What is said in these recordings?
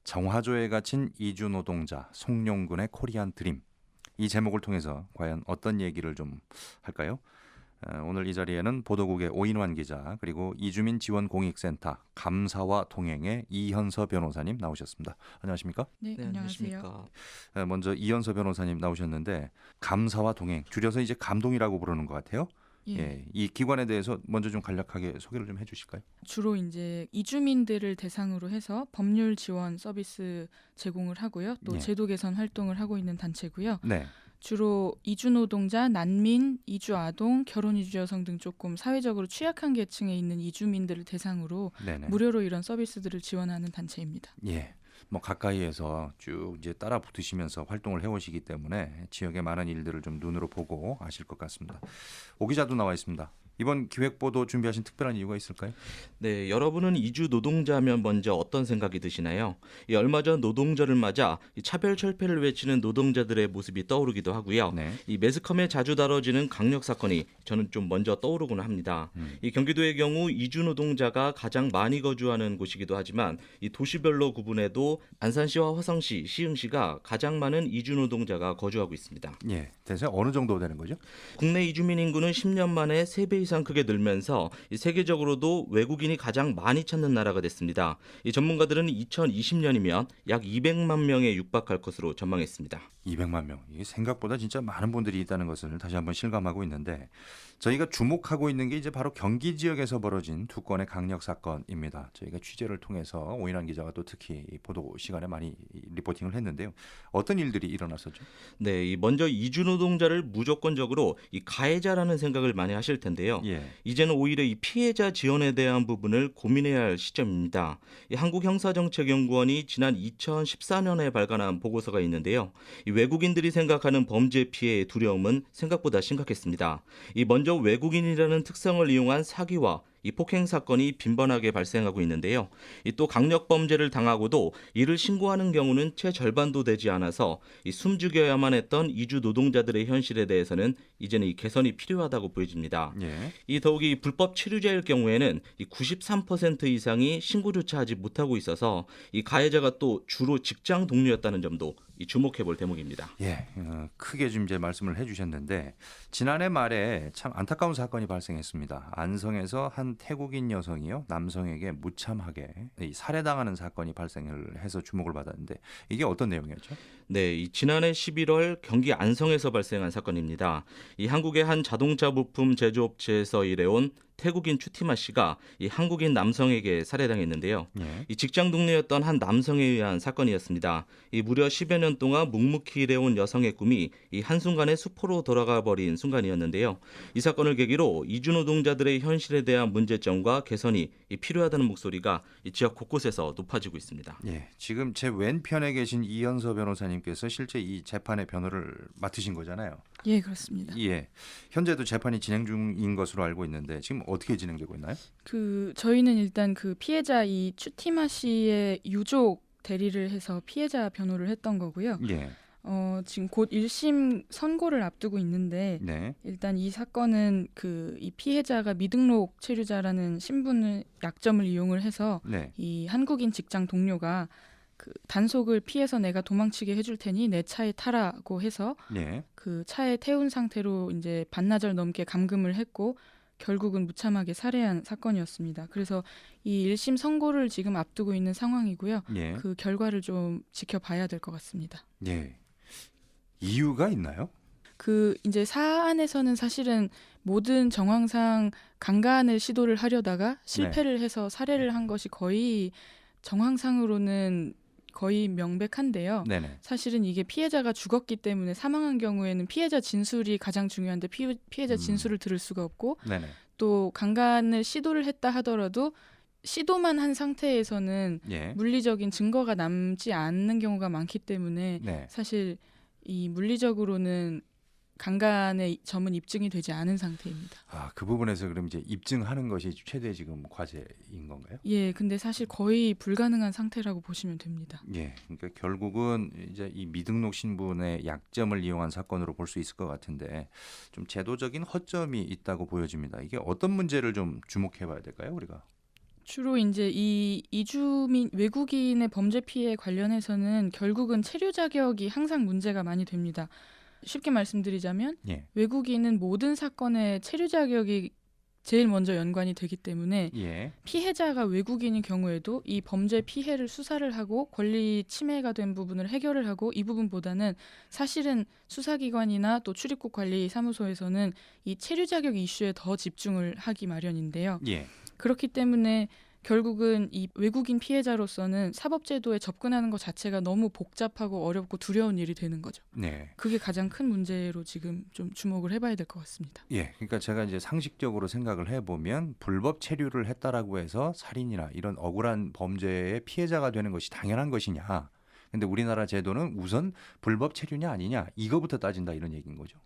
정화조에 갇힌 이주 노동자 송룡군의 코리안 드림. 이 제목을 통해서 과연 어떤 얘기를 좀 할까요? 오늘 이 자리에는 보도국의 오인환 기자 그리고 이주민 지원 공익센터 감사와 동행의 이현서 변호사님 나오셨습니다. 안녕하십니까? 네, 네, 안녕하세요. 안녕하십니까. 먼저 이현서 변호사님 나오셨는데 감사와 동행 줄여서 이제 감동이라고 부르는 것 같아요. 예, 예, 이 기관에 대해서 먼저 좀 간략하게 소개를 좀 해주실까요? 주로 이제 이주민들을 대상으로 해서 법률 지원 서비스 제공을 하고요. 또 예. 제도 개선 활동을 하고 있는 단체고요. 네, 주로 이주 노동자, 난민, 이주 아동, 결혼 이주 여성 등 조금 사회적으로 취약한 계층에 있는 이주민들을 대상으로 네네. 무료로 이런 서비스들을 지원하는 단체입니다. 예. 뭐 가까이에서 쭉 이제 따라 붙으시면서 활동을 해오시기 때문에 지역의 많은 일들을 좀 눈으로 보고 아실 것 같습니다. 오 기자도 나와 있습니다. 이번 기획보도 준비하신 특별한 이유가 있을까요? 네, 여러분은 이주 노동자면 먼저 어떤 생각이 드시나요? 얼마 전 노동절을 맞아 이 차별 철폐를 외치는 노동자들의 모습이 떠오르기도 하고요. 네. 이 매스컴에 자주 다뤄지는 강력 사건이 저는 좀 먼저 떠오르곤 합니다. 이 경기도의 경우 이주 노동자가 가장 많이 거주하는 곳이기도 하지만 이 도시별로 구분해도 안산시와 화성시, 시흥시가 가장 많은 이주 노동자가 거주하고 있습니다. 예. 대체 어느 정도 되는 거죠? 국내 이주민 인구는 10년 만에 3배 이상 크게 늘면서 이 세계적으로도 외국인이 가장 많이 찾는 나라가 됐습니다. 이 전문가들은 2020년이면 약 200만 명에 육박할 것으로 전망했습니다. 200만 명. 이게 생각보다 진짜 많은 분들이 있다는 것을 다시 한번 실감하고 있는데 저희가 주목하고 있는 게 이제 바로 경기 지역에서 벌어진 두 건의 강력 사건입니다. 저희가 취재를 통해서 오인환 기자가 또 특히 이 보도 시간에 많이 리포팅을 했는데요. 어떤 일들이 일어났었죠? 네, 이 먼저 이주 노동자를 무조건적으로 이 가해자라는 생각을 많이 하실 텐데요. 예. 이제는 오히려 이 피해자 지원에 대한 부분을 고민해야 할 시점입니다. 이 한국형사정책연구원이 지난 2014년에 발간한 보고서가 있는데요. 이 외국인들이 생각하는 범죄 피해의 두려움은 생각보다 심각했습니다. 이 먼저 외국인이라는 특성을 이용한 사기와 이 폭행 사건이 빈번하게 발생하고 있는데요. 이 또 강력 범죄를 당하고도 이를 신고하는 경우는 채 절반도 되지 않아서 이 숨죽여야만 했던 이주 노동자들의 현실에 대해서는 이제는 이 개선이 필요하다고 보여집니다. 예. 이 더욱이 불법 체류자일 경우에는 이 93% 이상이 신고조차 하지 못하고 있어서 이 가해자가 또 주로 직장 동료였다는 점도 이 주목해볼 대목입니다. 예, 크게 좀 이제 말씀을 해주셨는데 지난해 말에 참 안타까운 사건이 발생했습니다. 안성에서 한 태국인 여성이요 남성에게 무참하게 이 살해당하는 사건이 발생을 해서 주목을 받았는데 이게 어떤 내용이었죠? 네, 이 지난해 11월 경기 안성에서 발생한 사건입니다. 이 한국의 한 자동차 부품 제조업체에서 일해온 태국인 추티마 씨가 이 한국인 남성에게 살해당했는데요. 예. 이 직장 동료였던 한 남성에 의한 사건이었습니다. 이 무려 10여 년 동안 묵묵히 일해온 여성의 꿈이 이 한순간에 수포로 돌아가 버린 순간이었는데요. 이 사건을 계기로 이주 노동자들의 현실에 대한 문제점과 개선이 이 필요하다는 목소리가 이 지역 곳곳에서 높아지고 있습니다. 예, 지금 제 왼편에 계신 이현서 변호사님께서 실제 이 재판의 변호를 맡으신 거잖아요. 예, 그렇습니다. 예, 현재도 재판이 진행 중인 것으로 알고 있는데 지금 어떻게 진행되고 있나요? 저희는 일단 그 피해자 이 추티마 씨의 유족 대리를 해서 피해자 변호를 했던 거고요. 예, 지금 곧 1심 선고를 앞두고 있는데 네, 일단 이 사건은 이 피해자가 미등록 체류자라는 신분을 약점을 이용을 해서 네, 이 한국인 직장 동료가 단속을 피해서 내가 도망치게 해줄 테니 내 차에 타라고 해서 예, 그 차에 태운 상태로 이제 반나절 넘게 감금을 했고 결국은 무참하게 살해한 사건이었습니다. 그래서 이 1심 선고를 지금 앞두고 있는 상황이고요. 예, 그 결과를 좀 지켜봐야 될 것 같습니다. 예. 이유가 있나요? 이제 사안에서는 사실은 모든 정황상 강간을 시도를 하려다가 실패를 해서 살해를 한 것이 거의 정황상으로는 거의 명백한데요. 네네. 사실은 이게 피해자가 죽었기 때문에 사망한 경우에는 피해자 진술이 가장 중요한데 피해자 진술을 들을 수가 없고 네네. 또 강간을 시도를 했다 하더라도 시도만 한 상태에서는 예. 물리적인 증거가 남지 않는 경우가 많기 때문에 네. 사실 이 물리적으로는 강간의 점은 입증이 되지 않은 상태입니다. 아, 그 부분에서 그럼 이제 입증하는 것이 최대 지금 과제인 건가요? 예, 근데 사실 거의 불가능한 상태라고 보시면 됩니다. 예. 그러니까 결국은 이제 이 미등록 신분의 약점을 이용한 사건으로 볼 수 있을 것 같은데 좀 제도적인 허점이 있다고 보여집니다. 이게 어떤 문제를 좀 주목해 봐야 될까요, 우리가? 주로 이제 이 이주민 외국인의 범죄 피해 관련해서는 결국은 체류 자격이 항상 문제가 많이 됩니다. 쉽게 말씀드리자면 예. 외국인은 모든 사건에 체류 자격이 제일 먼저 연관이 되기 때문에 예. 피해자가 외국인인 경우에도 이 범죄 피해를 수사를 하고 권리 침해가 된 부분을 해결을 하고 이 부분보다는 사실은 수사기관이나 또 출입국 관리사무소에서는 이 체류 자격 이슈에 더 집중을 하기 마련인데요. 예. 그렇기 때문에 결국은 이 외국인 피해자로서는 사법제도에 접근하는 것 자체가 너무 복잡하고 어렵고 두려운 일이 되는 거죠. 네. 그게 가장 큰 문제로 지금 좀 주목을 해봐야 될 것 같습니다. 예, 그러니까 제가 이제 상식적으로 생각을 해보면 불법 체류를 했다라고 해서 살인이나 이런 억울한 범죄의 피해자가 되는 것이 당연한 것이냐. 근데 우리나라 제도는 우선 불법 체류냐 아니냐 이거부터 따진다 이런 얘기인 거죠.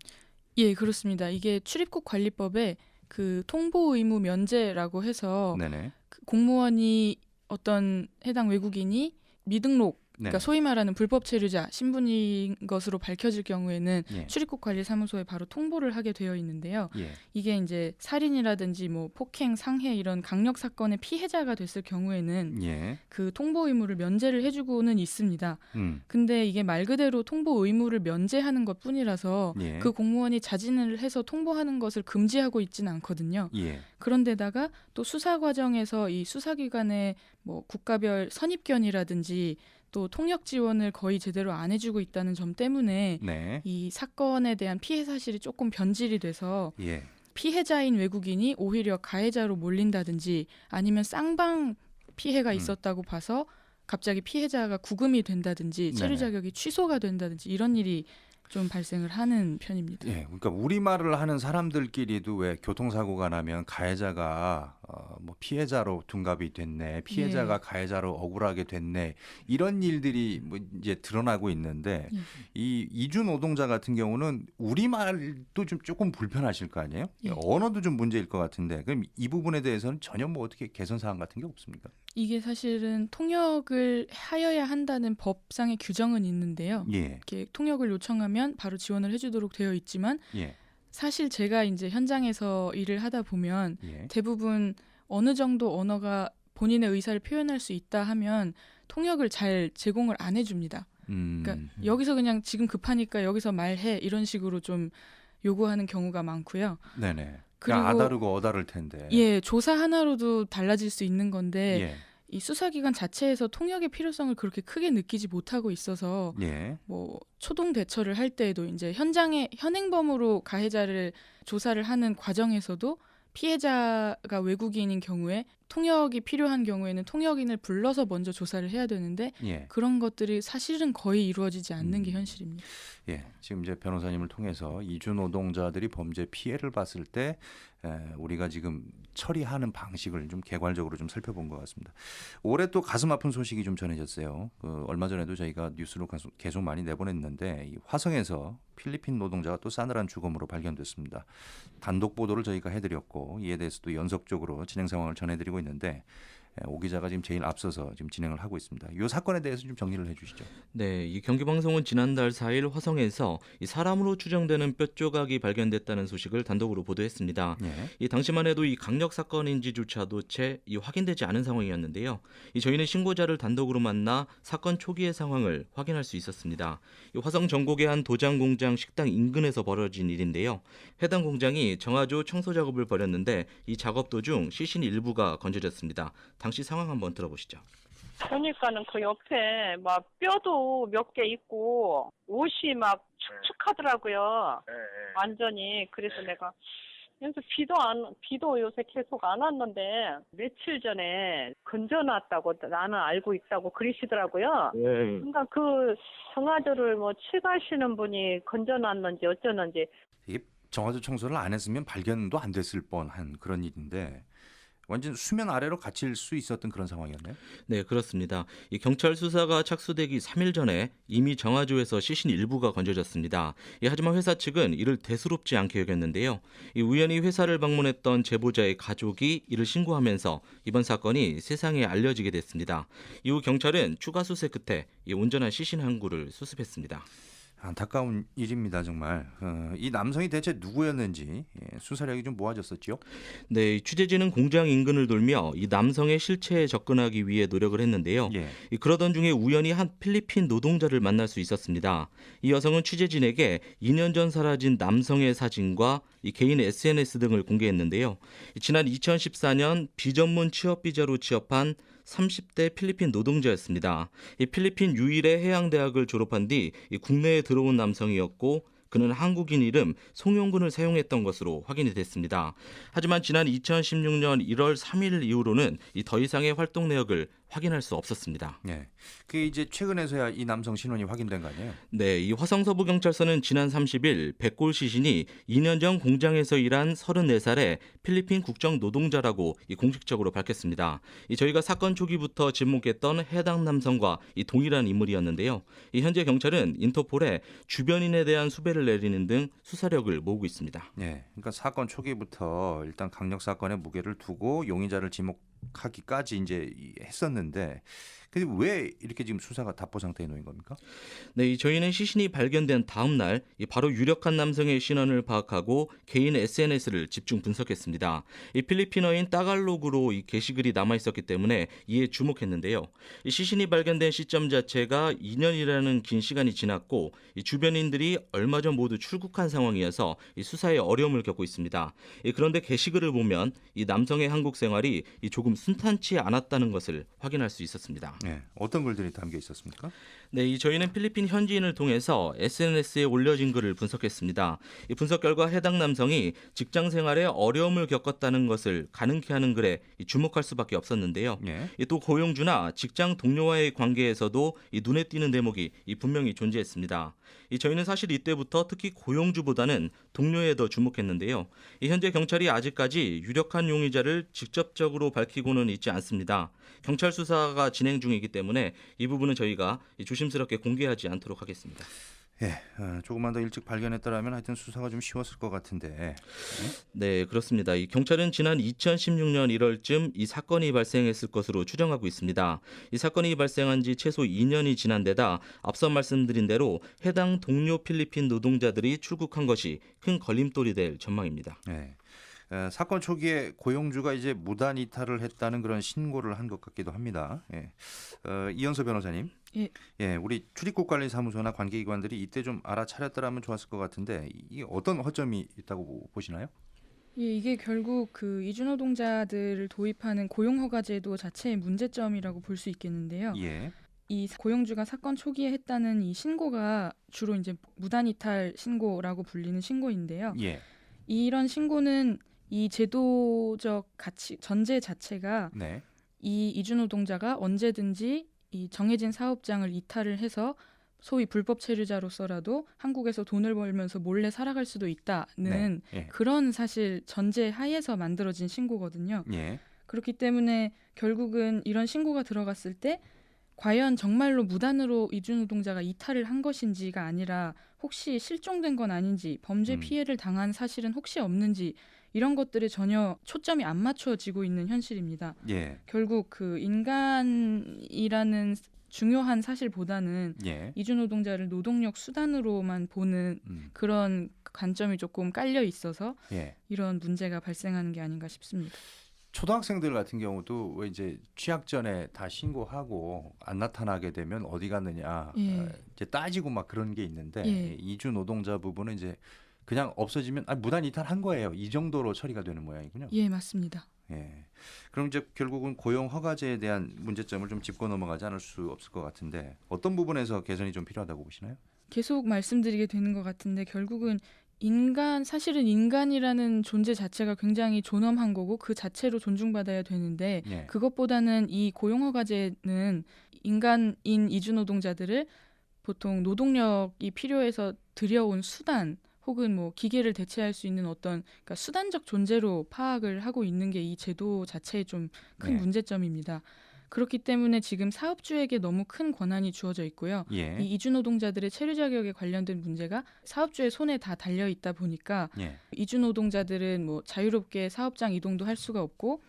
예, 그렇습니다. 이게 출입국 관리법에 그 통보 의무 면제라고 해서 네네. 그 공무원이 어떤 해당 외국인이 미등록 그러니까 네. 소위 말하는 불법 체류자 신분인 것으로 밝혀질 경우에는 예. 출입국 관리사무소에 바로 통보를 하게 되어 있는데요. 예. 이게 이제 살인이라든지 뭐 폭행, 상해 이런 강력 사건의 피해자가 됐을 경우에는 예. 그 통보 의무를 면제를 해주고는 있습니다. 근데 이게 말 그대로 통보 의무를 면제하는 것뿐이라서 예. 그 공무원이 자진을 해서 통보하는 것을 금지하고 있지는 않거든요. 예. 그런데다가 또 수사 과정에서 이 수사기관의 뭐 국가별 선입견이라든지 또 통역 지원을 거의 제대로 안 해주고 있다는 점 때문에 네. 이 사건에 대한 피해 사실이 조금 변질이 돼서 예. 피해자인 외국인이 오히려 가해자로 몰린다든지 아니면 쌍방 피해가 있었다고 봐서 갑자기 피해자가 구금이 된다든지 체류 네네. 자격이 취소가 된다든지 이런 일이 좀 발생을 하는 편입니다. 예, 그러니까 우리말을 하는 사람들끼리도 왜 교통사고가 나면 가해자가 뭐 피해자로 둔갑이 됐네, 피해자가 예. 가해자로 억울하게 됐네 이런 일들이 뭐 이제 드러나고 있는데 예. 이 이주 노동자 같은 경우는 우리말도 좀 조금 불편하실 거 아니에요? 예. 언어도 좀 문제일 것 같은데 그럼 이 부분에 대해서는 전혀 뭐 어떻게 개선 사항 같은 게 없습니까? 이게 사실은 통역을 하여야 한다는 법상의 규정은 있는데요. 예, 이렇게 통역을 요청하면 바로 지원을 해주도록 되어 있지만 예, 사실 제가 이제 현장에서 일을 하다 보면 예, 대부분 어느 정도 언어가 본인의 의사를 표현할 수 있다 하면 통역을 잘 제공을 안 해줍니다. 그러니까 여기서 그냥 지금 급하니까 여기서 말해 이런 식으로 좀 요구하는 경우가 많고요. 네네. 그리고 그러니까 아다르고 어다를 텐데. 예, 조사 하나로도 달라질 수 있는 건데 예, 이 수사기관 자체에서 통역의 필요성을 그렇게 크게 느끼지 못하고 있어서 예, 뭐 초동 대처를 할 때에도 이제 현장에 현행범으로 가해자를 조사를 하는 과정에서도 피해자가 외국인인 경우에 통역이 필요한 경우에는 통역인을 불러서 먼저 조사를 해야 되는데 예. 그런 것들이 사실은 거의 이루어지지 않는 게 현실입니다. 예, 지금 이제 변호사님을 통해서 이주 노동자들이 범죄 피해를 봤을 때 우리가 지금 처리하는 방식을 좀 개괄적으로 좀 살펴본 것 같습니다. 올해 또 가슴 아픈 소식이 좀 전해졌어요. 얼마 전에도 저희가 뉴스로 계속 많이 내보냈는데 이 화성에서 필리핀 노동자가 또 싸늘한 죽음으로 발견됐습니다. 단독 보도를 저희가 해드렸고 이에 대해서도 연속적으로 진행 상황을 전해드리고 있는데 오 기자가 지금 제일 앞서서 지금 진행을 하고 있습니다. 이 사건에 대해서 좀 정리를 해주시죠. 네, 이 경기방송은 지난달 4일 화성에서 이 사람으로 추정되는 뼈 조각이 발견됐다는 소식을 단독으로 보도했습니다. 예. 이 당시만 해도 이 강력 사건인지조차도 채 확인되지 않은 상황이었는데요. 저희는 신고자를 단독으로 만나 사건 초기의 상황을 확인할 수 있었습니다. 이 화성 전곡의 한 도장 공장 식당 인근에서 벌어진 일인데요. 해당 공장이 정화조 청소 작업을 벌였는데 이 작업 도중 시신 일부가 건져졌습니다. 당시 상황 한번 들어보시죠. 보니까는 그 옆에 막 뼈도 몇 개 있고 옷이 막 축축하더라고요. 완전히. 그래서 내가 그래서 비도 요새 계속 안 왔는데 며칠 전에 건져놨다고 나는 알고 있다고 그러시더라고요. 그러니까 그 정화조를 뭐 칠가시는 분이 건져놨는지 어쩌는지. 이게 정화조 청소를 안 했으면 발견도 안 됐을 뻔한 그런 일인데 완전 수면 아래로 갇힐 수 있었던 그런 상황이었나요? 네, 그렇습니다. 이 경찰 수사가 착수되기 3일 전에 이미 정화조에서 시신 일부가 건져졌습니다. 하지만 회사 측은 이를 대수롭지 않게 여겼는데요. 우연히 회사를 방문했던 제보자의 가족이 이를 신고하면서 이번 사건이 세상에 알려지게 됐습니다. 이후 경찰은 추가 수색 끝에 이 온전한 시신 한 구를 수습했습니다. 안타까운 일입니다, 정말. 이 남성이 대체 누구였는지 수사력이 좀 모아졌었죠. 네, 이 취재진은 공장 인근을 돌며 이 남성의 실체에 접근하기 위해 노력을 했는데요. 예. 그러던 중에 우연히 한 필리핀 노동자를 만날 수 있었습니다. 이 여성은 취재진에게 2년 전 사라진 남성의 사진과 이 개인 SNS 등을 공개했는데요. 지난 2014년 비전문 취업 비자로 취업한 30대 필리핀 노동자였습니다. 이 필리핀 유일의 해양대학을 졸업한 뒤 이 국내에 들어온 남성이었고 그는 한국인 이름 송영근을 사용했던 것으로 확인이 됐습니다. 하지만 지난 2016년 1월 3일 이후로는 이 더 이상의 활동 내역을 확인할 수 없었습니다. 예. 그 이제 최근에서야 이 남성 신원이 확인된 거 아니에요? 네, 이 화성서부경찰서는 지난 30일 백골 시신이 2년 전 공장에서 일한 34살의 필리핀 국적 노동자라고 공식적으로 밝혔습니다. 저희가 사건 초기부터 지목했던 해당 남성과 동일한 인물이었는데요. 현재 경찰은 인터폴에 주변인에 대한 수배를 내리는 등 수사력을 모으고 있습니다. 예. 그러니까 사건 초기부터 일단 강력 사건에 무게를 두고 용의자를 지목하기까지 이제 했었는데, 근데 왜 이렇게 지금 수사가 답보 상태에 놓인 겁니까? 네, 저희는 시신이 발견된 다음 날 바로 유력한 남성의 신원을 파악하고 개인 SNS를 집중 분석했습니다. 필리핀어인 따갈로그로 게시글이 남아 있었기 때문에 이에 주목했는데요. 시신이 발견된 시점 자체가 2년이라는 긴 시간이 지났고 주변인들이 얼마 전 모두 출국한 상황이어서 수사에 어려움을 겪고 있습니다. 그런데 게시글을 보면 이 남성의 한국 생활이 조금 순탄치 않았다는 것을 확인할 수 있었습니다. 예. 어떤 글들이 담겨 있었습니까? 네, 저희는 필리핀 현지인을 통해서 SNS에 올려진 글을 분석했습니다. 이 분석 결과 해당 남성이 직장 생활에 어려움을 겪었다는 것을 가능케 하는 글에 주목할 수밖에 없었는데요. 예. 또 고용주나 직장 동료와의 관계에서도 눈에 띄는 대목이 분명히 존재했습니다. 저희는 사실 이때부터 특히 고용주보다는 동료에 더 주목했는데요. 현재 경찰이 아직까지 유력한 용의자를 직접적으로 밝히고는 있지 않습니다. 경찰 수사가 진행 중이기 때문에 이 부분은 저희가 조심스럽게 공개하지 않도록 하겠습니다. 예. 조금만 더 일찍 발견했더라면 하여튼 수사가 좀 쉬웠을 것 같은데. 네, 그렇습니다. 경찰은 지난 2016년 1월쯤 이 사건이 발생했을 것으로 추정하고 있습니다. 이 사건이 발생한 지 최소 2년이 지난 데다 앞서 말씀드린 대로 해당 동료 필리핀 노동자들이 출국한 것이 큰 걸림돌이 될 전망입니다. 예. 사건 초기에 고용주가 이제 무단 이탈을 했다는 그런 신고를 한 것 같기도 합니다. 예. 이현서 변호사님. 예. 예, 우리 출입국관리사무소나 관계기관들이 이때 좀 알아차렸더라면 좋았을 것 같은데 이게 어떤 허점이 있다고 보시나요? 예, 이게 결국 그 이주노동자들을 도입하는 고용허가제도 자체의 문제점이라고 볼 수 있겠는데요. 예. 이 고용주가 사건 초기에 했다는 이 신고가 주로 이제 무단 이탈 신고라고 불리는 신고인데요. 예. 이런 신고는 이 제도적 가치 전제 자체가 네. 이 이주노동자가 언제든지 이 정해진 사업장을 이탈을 해서 소위 불법 체류자로서라도 한국에서 돈을 벌면서 몰래 살아갈 수도 있다는 네. 예. 그런 사실 전제 하에서 만들어진 신고거든요. 예. 그렇기 때문에 결국은 이런 신고가 들어갔을 때 과연 정말로 무단으로 이주노동자가 이탈을 한 것인지가 아니라 혹시 실종된 건 아닌지 범죄 피해를 당한 사실은 혹시 없는지 이런 것들에 전혀 초점이 안 맞춰지고 있는 현실입니다. 예. 결국 그 인간이라는 중요한 사실보다는 예. 이주노동자를 노동력 수단으로만 보는 그런 관점이 조금 깔려 있어서 예. 이런 문제가 발생하는 게 아닌가 싶습니다. 초등학생들 같은 경우도 왜 이제 취약 전에 다 신고하고 안 나타나게 되면 어디 갔느냐 예. 이제 따지고 막 그런 게 있는데 예. 이주 노동자 부분은 이제 그냥 없어지면 무단 이탈한 거예요. 이 정도로 처리가 되는 모양이군요. 예, 맞습니다. 예. 그럼 이제 결국은 고용 허가제에 대한 문제점을 좀 짚고 넘어가지 않을 수 없을 것 같은데 어떤 부분에서 개선이 좀 필요하다고 보시나요? 계속 말씀드리게 되는 것 같은데 결국은 사실은 인간이라는 존재 자체가 굉장히 존엄한 거고 그 자체로 존중받아야 되는데 예. 그것보다는 이 고용허가제는 인간인 이주노동자들을 보통 노동력이 필요해서 들여온 수단 혹은 뭐 기계를 대체할 수 있는 어떤 그러니까 수단적 존재로 파악을 하고 있는 게 이 제도 자체의 좀 큰 네. 문제점입니다. 그렇기 때문에 지금 사업주에게 너무 큰 권한이 주어져 있고요. 예. 이 이주노동자들의 체류 자격에 관련된 문제가 사업주의 손에 다 달려 있다 보니까 예. 이주노동자들은 뭐 자유롭게 사업장 이동도 할 수가 없고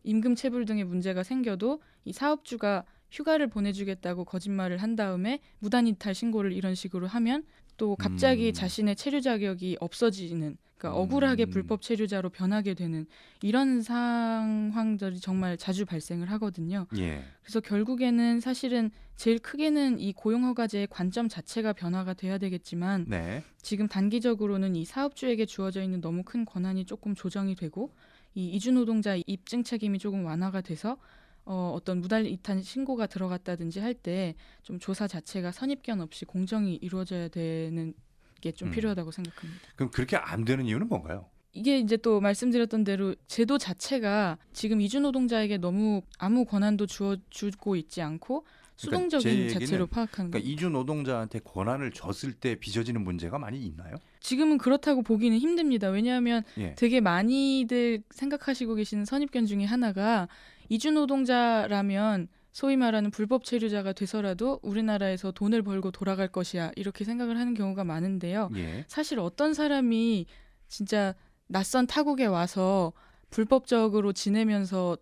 임금 체불 등의 문제가 생겨도 이 사업주가 휴가를 보내주겠다고 거짓말을 한 다음에 무단이탈 신고를 이런 식으로 하면 또 갑자기 자신의 체류 자격이 없어지는, 그러니까 억울하게 불법 체류자로 변하게 되는 이런 상황들이 정말 자주 발생을 하거든요. 예. 그래서 결국에는 사실은 제일 크게는 이 고용허가제의 관점 자체가 변화가 돼야 되겠지만 네. 지금 단기적으로는 이 사업주에게 주어져 있는 너무 큰 권한이 조금 조정이 되고 이 이주노동자 입증 책임이 조금 완화가 돼서 어떤 무단이탈 신고가 들어갔다든지 할 때 좀 조사 자체가 선입견 없이 공정이 이루어져야 되는 게 좀 필요하다고 생각합니다. 그럼 그렇게 안 되는 이유는 뭔가요? 이게 이제 또 말씀드렸던 대로 제도 자체가 지금 이주노동자에게 너무 아무 권한도 주고 있지 않고 수동적인 제 얘기는 자체로 파악하는 그러니까 거예요. 이주 노동자한테 권한을 줬을 때 빚어지는 문제가 많이 있나요? 지금은 그렇다고 보기는 힘듭니다. 왜냐하면 예. 되게 많이들 생각하시고 계시는 선입견 중에 하나가 이주노동자라면 소위 말하는 불법 체류자가 돼서라도 우리나라에서 돈을 벌고 돌아갈 것이야 이렇게 생각을 하는 경우가 많은데요. 예. 사실 어떤 사람이 진짜 낯선 타국에 와서 불법적으로 지내면서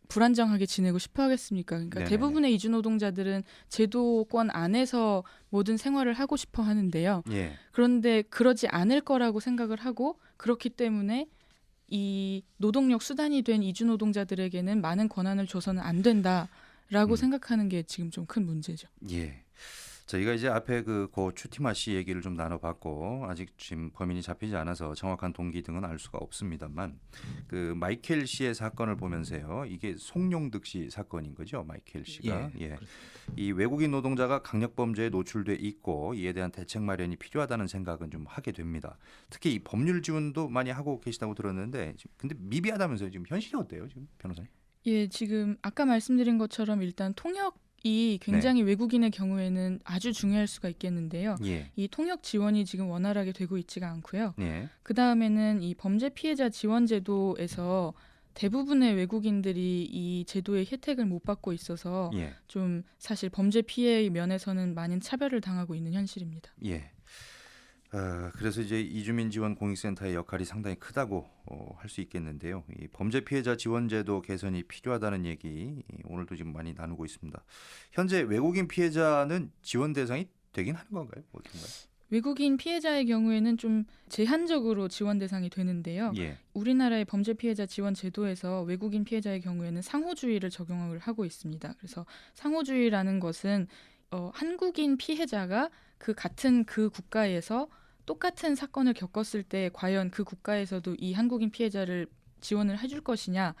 불안정하게 지내고 싶어 하겠습니까? 그러니까 네네네. 대부분의 이주노동자들은 제도권 안에서 모든 생활을 하고 싶어 하는데요. 예. 그런데 그러지 않을 거라고 생각을 하고 그렇기 때문에 이 노동력 수단이 된 이주노동자들에게는 많은 권한을 줘서는 안 된다라고 생각하는 게 지금 좀 큰 문제죠. 예. 저희가 이제 앞에 고 추티마 씨 얘기를 좀 나눠봤고 아직 지금 범인이 잡히지 않아서 정확한 동기 등은 알 수가 없습니다만 그 마이켈 씨의 사건을 보면서요, 이게 송용득 씨 사건인 거죠, 마이켈 씨가. 예. 이 외국인 노동자가 강력 범죄에 노출돼 있고 이에 대한 대책 마련이 필요하다는 생각은 좀 하게 됩니다. 특히 이 법률 지원도 많이 하고 계시다고 들었는데 근데 미비하다면서요. 지금 현실이 어때요, 지금 변호사님? 예, 지금 아까 말씀드린 것처럼 일단 통역이 굉장히 외국인의 경우에는 아주 중요할 수가 있겠는데요. 예. 이 통역 지원이 지금 원활하게 되고 있지가 않고요. 예. 그 다음에는 이 범죄 피해자 지원 제도에서 대부분의 외국인들이 이 제도의 혜택을 못 받고 있어서 예. 좀 사실 범죄 피해의 면에서는 많은 차별을 당하고 있는 현실입니다. 예. 그래서 이제 이주민 지원 공익센터의 역할이 상당히 크다고 할 수 있겠는데요. 이 범죄 피해자 지원제도 개선이 필요하다는 얘기 오늘도 지금 많이 나누고 있습니다. 현재 외국인 피해자는 지원 대상이 되긴 하는 건가요? 어떤가요? 외국인 피해자의 경우에는 좀 제한적으로 지원 대상이 되는데요. 예. 우리나라의 범죄 피해자 지원 제도에서 외국인 피해자의 경우에는 상호주의를 적용을 하고 있습니다. 그래서 상호주의라는 것은 한국인 피해자가 같은 국가에서 똑같은 사건을 겪었을 때 과연 그 국가에서도 이 한국인 피해자를 지원을 해줄 것이냐를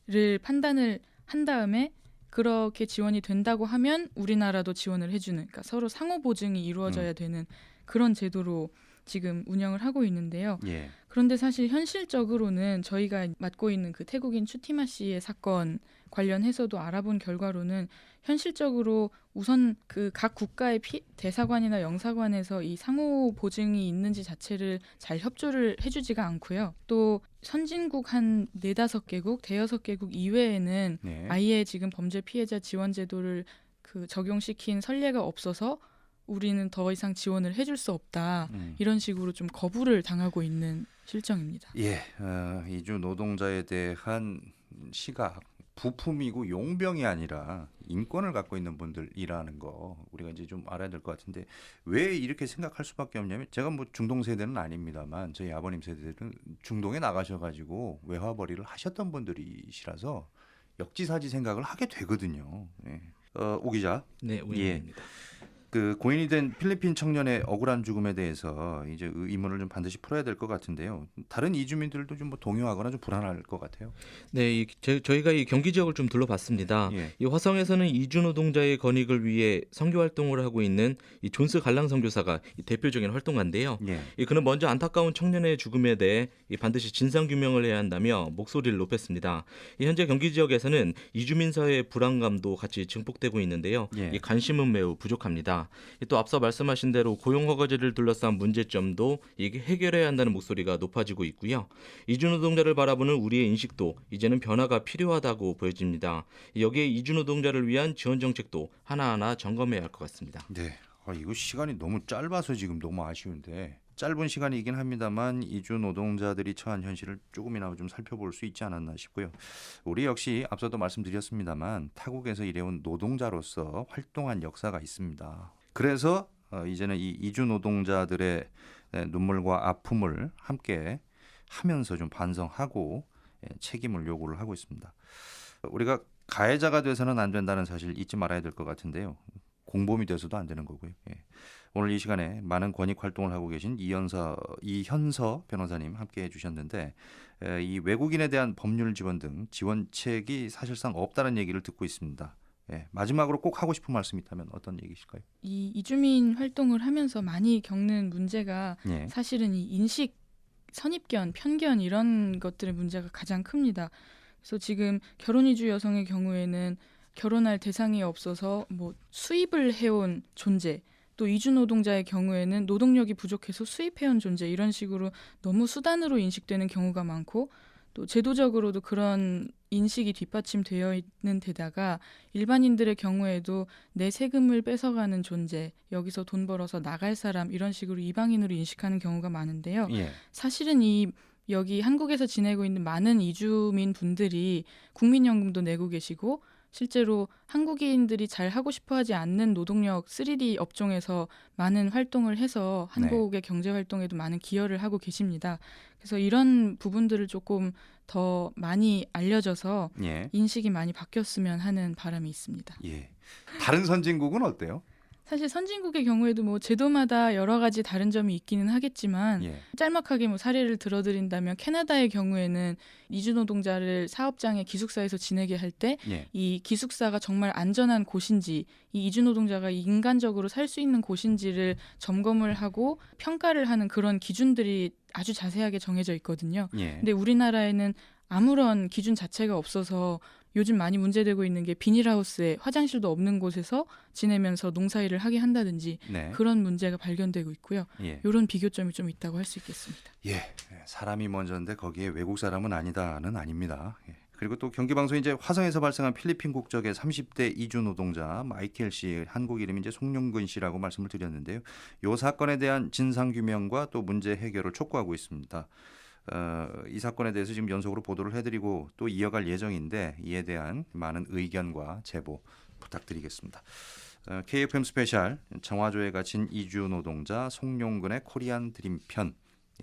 네. 판단을 한 다음에 그렇게 지원이 된다고 하면 우리나라도 지원을 해주는, 그러니까 서로 상호 보증이 이루어져야 되는 그런 제도로 지금 운영을 하고 있는데요. 예. 그런데 사실 현실적으로는 저희가 맡고 있는 태국인 추티마 씨의 사건 관련해서도 알아본 결과로는 현실적으로 우선 각 국가의 대사관이나 영사관에서 이 상호 보증이 있는지 자체를 잘 협조를 해주지가 않고요. 또 선진국 한 4-5개국, 대여섯 개국 이외에는 네. 아예 지금 범죄 피해자 지원 제도를 적용시킨 선례가 없어서 우리는 더 이상 지원을 해줄 수 없다. 이런 식으로 좀 거부를 당하고 있는 실정입니다. 예. 이주 노동자에 대한 시각, 부품이고 용병이 아니라 인권을 갖고 있는 분들이라는 거 우리가 이제 좀 알아야 될 것 같은데 왜 이렇게 생각할 수밖에 없냐면 제가 뭐 중동 세대는 아닙니다만 저희 아버님 세대들은 중동에 나가셔가지고 외화벌이를 하셨던 분들이시라서 역지사지 생각을 하게 되거든요. 예. 오 기자. 네, 오인입니다. 고인이 된 필리핀 청년의 억울한 죽음에 대해서 이제 의문을 좀 반드시 풀어야 될 것 같은데요. 다른 이주민들도 좀 동요하거나 좀 불안할 것 같아요. 네, 저희가 이 경기 지역을 좀 둘러봤습니다. 예. 이 화성에서는 이주 노동자의 권익을 위해 선교 활동을 하고 있는 이 존스 갈랑 선교사가 대표적인 활동가인데요. 예. 그는 먼저 안타까운 청년의 죽음에 대해 반드시 진상 규명을 해야 한다며 목소리를 높였습니다. 현재 경기 지역에서는 이주민 사회의 불안감도 같이 증폭되고 있는데요. 예. 이 관심은 매우 부족합니다. 또 앞서 말씀하신 대로 고용허가제를 둘러싼 문제점도 해결해야 한다는 목소리가 높아지고 있고요. 이주노동자를 바라보는 우리의 인식도 이제는 변화가 필요하다고 보여집니다. 여기에 이주노동자를 위한 지원 정책도 하나하나 점검해야 할 것 같습니다. 네. 이거 시간이 너무 짧아서 지금 너무 아쉬운데 짧은 시간이긴 합니다만 이주 노동자들이 처한 현실을 조금이나마 좀 살펴볼 수 있지 않았나 싶고요. 우리 역시 앞서도 말씀드렸습니다만 타국에서 일해온 노동자로서 활동한 역사가 있습니다. 그래서 이제는 이 이주 노동자들의 눈물과 아픔을 함께 하면서 좀 반성하고 책임을 요구를 하고 있습니다. 우리가 가해자가 돼서는 안 된다는 사실 잊지 말아야 될 것 같은데요. 공범이 돼서도 안 되는 거고요. 오늘 이 시간에 많은 권익 활동을 하고 계신 이현서 변호사님 함께해 주셨는데 이 외국인에 대한 법률 지원 등 지원책이 사실상 없다는 얘기를 듣고 있습니다. 마지막으로 꼭 하고 싶은 말씀이 있다면 어떤 얘기실까요? 이 이주민 활동을 하면서 많이 겪는 문제가 예. 사실은 이 인식, 선입견, 편견 이런 것들의 문제가 가장 큽니다. 그래서 지금 결혼 이주 여성의 경우에는 결혼할 대상이 없어서 뭐 수입을 해온 존재, 또 이주 노동자의 경우에는 노동력이 부족해서 수입해온 존재 이런 식으로 너무 수단으로 인식되는 경우가 많고 또 제도적으로도 그런 인식이 뒷받침되어 있는 데다가 일반인들의 경우에도 내 세금을 뺏어가는 존재, 여기서 돈 벌어서 나갈 사람 이런 식으로 이방인으로 인식하는 경우가 많은데요. 예. 사실은 여기 한국에서 지내고 있는 많은 이주민 분들이 국민연금도 내고 계시고 실제로 한국인들이 잘 하고 싶어 하지 않는 노동력 3D 업종에서 많은 활동을 해서 한국의 경제 활동에도 많은 기여를 하고 계십니다. 그래서 이런 부분들을 조금 더 많이 알려져서 예. 인식이 많이 바뀌었으면 하는 바람이 있습니다. 예. 다른 선진국은 어때요? 사실 선진국의 경우에도 뭐 제도마다 여러 가지 다른 점이 있기는 하겠지만 예. 짤막하게 뭐 사례를 들어드린다면 캐나다의 경우에는 이주 노동자를 사업장의 기숙사에서 지내게 할 때 이 예. 기숙사가 정말 안전한 곳인지 이 이주 노동자가 인간적으로 살 수 있는 곳인지를 점검을 하고 평가를 하는 그런 기준들이 아주 자세하게 정해져 있거든요. 예. 근데 우리나라에는 아무런 기준 자체가 없어서 요즘 많이 문제되고 있는 게 비닐하우스에 화장실도 없는 곳에서 지내면서 농사일을 하게 한다든지 네. 그런 문제가 발견되고 있고요. 예. 이런 비교점이 좀 있다고 할 수 있겠습니다. 예, 사람이 먼저인데 거기에 외국 사람은 아니다는 아닙니다. 그리고 또 경기방송 이제 화성에서 발생한 필리핀 국적의 30대 이주 노동자 마이켈 씨, 한국 이름이 이제 송룡근 씨라고 말씀을 드렸는데요. 이 사건에 대한 진상 규명과 또 문제 해결을 촉구하고 있습니다. 이 사건에 대해서 지금 연속으로 보도를 해드리고 또 이어갈 예정인데 이에 대한 많은 의견과 제보 부탁드리겠습니다. KFM 스페셜 정화조에 갇힌 이주 노동자 송룡근의 코리안 드림 편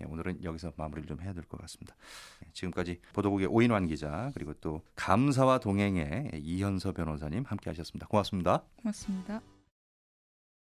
오늘은 여기서 마무리를 좀 해야 될 것 같습니다. 지금까지 보도국의 오인환 기자 그리고 또 감사와 동행의 이현서 변호사님 함께하셨습니다. 고맙습니다. 고맙습니다.